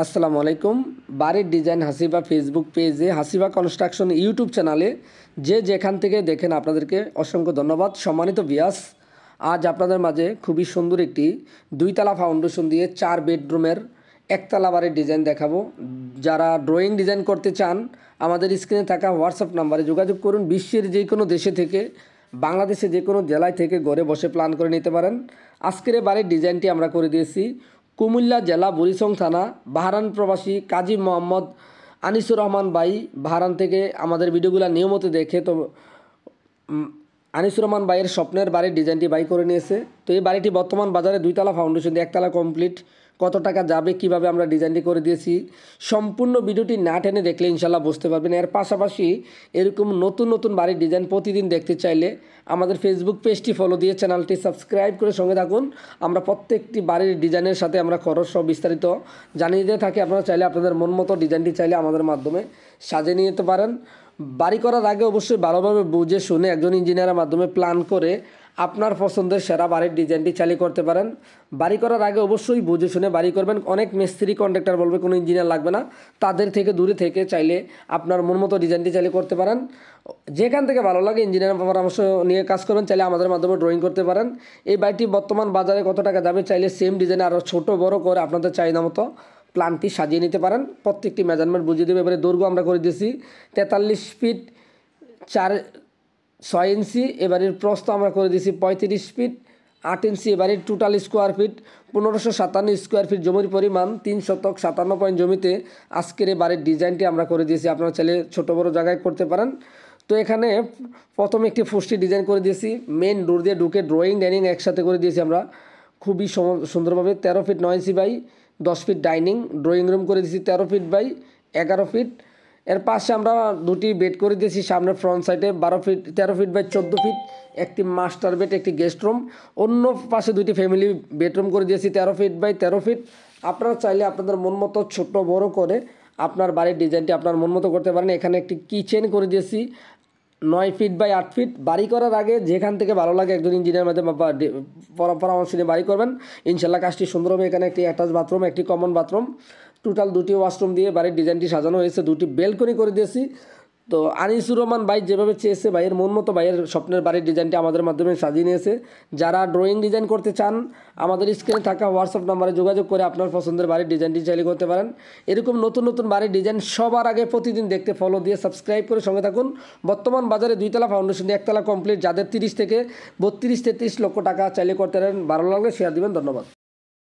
আসসালামু আলাইকুম। বাড়ির ডিজাইন হাসিবা ফেসবুক পেজে, হাসিবা কনস্ট্রাকশন ইউটিউব চ্যানেলে যে যেখান থেকে দেখেন আপনাদেরকে অসংখ্য ধন্যবাদ। সম্মানিত ভিউয়ার্স, আজ আপনাদের মাঝে খুবই সুন্দর একটি 2 তলা ফাউন্ডেশন দিয়ে 4 বেডরুমের 1 তলা বাড়ির ডিজাইন দেখাবো। যারা ড্রয়িং ডিজাইন করতে চান আমাদের স্ক্রিনে থাকা হোয়াটসঅ্যাপ নাম্বারে যোগাযোগ করুন। বিশ্বের যে কোনো দেশে থেকে, বাংলাদেশে যে কোনো জেলায় থেকে ঘরে বসে প্ল্যান করে নিতে পারেন। আজকের এই বাড়ির ডিজাইনটি আমরা করে দিয়েছি কুমিল্লা জেলা বুড়িচং থানা, বাহারান প্রবাসী কাজী মোহাম্মদ আনিসুর রহমান ভাই বাহারান থেকে আমাদের ভিডিওগুলো নিয়মিত দেখে তো আনিসুর রহমান ভাইয়ের স্বপ্নের বাড়ির ডিজাইনটি বাই করে নিয়েছে। তো এই বাড়িটি বর্তমান বাজারে 2 তলা ফাউন্ডেশন দিয়ে 1 তলা কমপ্লিট। কত টাকা যাবে, কিভাবে আমরা ডিজাইনটি করে দিয়েছি, সম্পূর্ণ ভিডিওটি না টেনে দেখলে ইনশাল্লাহ বুঝতে পারবেন। এর পাশাপাশি এরকম নতুন নতুন বাড়ির ডিজাইন প্রতিদিন দেখতে চাইলে আমাদের ফেসবুক পেজটি ফলো দিয়ে চ্যানেলটি সাবস্ক্রাইব করে সঙ্গে থাকুন। আমরা প্রত্যেকটি বাড়ির ডিজাইনের সাথে আমরা খরচ সহ বিস্তারিত জানিয়ে দিয়ে থাকি। আপনারা চাইলে আপনাদের মন মতো ডিজাইনটি চাইলে আমাদের মাধ্যমে সাজিয়ে নিতে পারেন। বাড়ি করার আগে অবশ্যই ভালোভাবে বুঝে শুনে একজন ইঞ্জিনিয়ারের মাধ্যমে প্ল্যান করে আপনার পছন্দের সেরা বাড়ির ডিজাইনটি চালু করতে পারেন। বাড়ি করার আগে অবশ্যই বুঝে শুনে বাড়ি করবেন। অনেক মিস্ত্রি কন্ট্রাক্টর বলবে কোনো ইঞ্জিনিয়ার লাগবে না, তাদের থেকে দূরে থেকে চাইলে আপনার মন মতো ডিজাইনটি চালু করতে পারেন। যেখান থেকে ভালো লাগে ইঞ্জিনিয়ারের পরামর্শ নিয়ে কাজ করবেন, চাইলে আমাদের মাধ্যমে ড্রয়িং করতে পারেন। এই বাড়িটি বর্তমান বাজারে কত টাকা যাবে, চাইলে সেম ডিজাইনে আরও ছোটো বড় করে আপনাদের চাহিদা মতো প্ল্যানটি সাজিয়ে নিতে পারেন। প্রত্যেকটি মেজারমেন্ট বুঝিয়ে দেবে। এবারে দৈর্ঘ্য আমরা করে দিয়েছি 43 ফিট 6 ইঞ্চি। এবারের প্রস্থ আমরা করে দিয়েছি 35 ফিট 8 ইঞ্চি। এবারের total square feet 1557 square feet. জমির পরিমাণ 3 শতক 57 পয়েন্ট জমিতে আজকের এই বাড়ির ডিজাইনটি আমরা করে দিয়েছি। আপনারা চাইলে ছোটো বড়ো জায়গায় করতে পারেন। তো এখানে প্রথমে একটি ফুস্টি ডিজাইন করে দিয়েছি, মেন ডোর দিয়ে ঢুকে ড্রয়িং ডাইনিং একসাথে করে দিয়েছি আমরা খুবই সুন্দরভাবে। 13 feet 9 inch by 10 feet dining. Drawing room করে দিয়েছি 13 ফিট বাই 11 ফিট। এর পাশে আমরা দুটি বেড করে দিয়েছি, সামনে ফ্রন্ট সাইডে 13 ফিট বাই 14 ফিট, একটি মাস্টার বেড, একটি গেস্ট রুম। অন্য পাশে দুটি ফ্যামিলি বেডরুম করে দিয়েছি 13 ফিট বাই 13 ফিট। আপনারা চাইলে আপনাদের মন মতো ছোটো বড়ো করে আপনার বাড়ির ডিজাইনটি আপনার মন মতো করতে পারেন। এখানে একটি কিচেন করে দিয়েছি 9 ফিট বাই 8 ফিট। বাড়ি করার আগে যেখান থেকে ভালো লাগে একজন ইঞ্জিনিয়ার মাধ্যমে পরামর্শ নিয়ে বাড়ি করবেন, ইনশাল্লাহ কাজটি সুন্দর হবে। এখানে একটি অ্যাটাচ বাথরুম, একটি কমন বাথরুম, টোটাল 2টি ওয়াশরুম দিয়ে বাড়ির ডিজাইনটি সাজানো হয়েছে। 2টি বেলকনি করে দিয়েছি। তো আনিসুর রহমান ভাই যেভাবে চেয়েছে, ভাইয়ের মন মতো ভাইয়ের স্বপ্নের বাড়ির ডিজাইনটি আমাদের মাধ্যমে সাজিয়ে নিয়েছে। যারা ড্রয়িং ডিজাইন করতে চান আমাদের স্ক্রিনে থাকা হোয়াটসঅ্যাপ নাম্বারে যোগাযোগ করে আপনার পছন্দের বাড়ির ডিজাইনটি চালু করতে পারেন। এরকম নতুন নতুন বাড়ির ডিজাইন সবার আগে প্রতিদিন দেখতে ফলো দিয়ে সাবস্ক্রাইব করে সঙ্গে থাকুন। বর্তমান বাজারে 2 তলা ফাউন্ডেশন দিয়ে 1 তলা কমপ্লিট, যাদের 30 থেকে 32-33 লক্ষ টাকা চাইলে করতে পারেন। ভালো লাগলে শেয়ার দিবেন। ধন্যবাদ।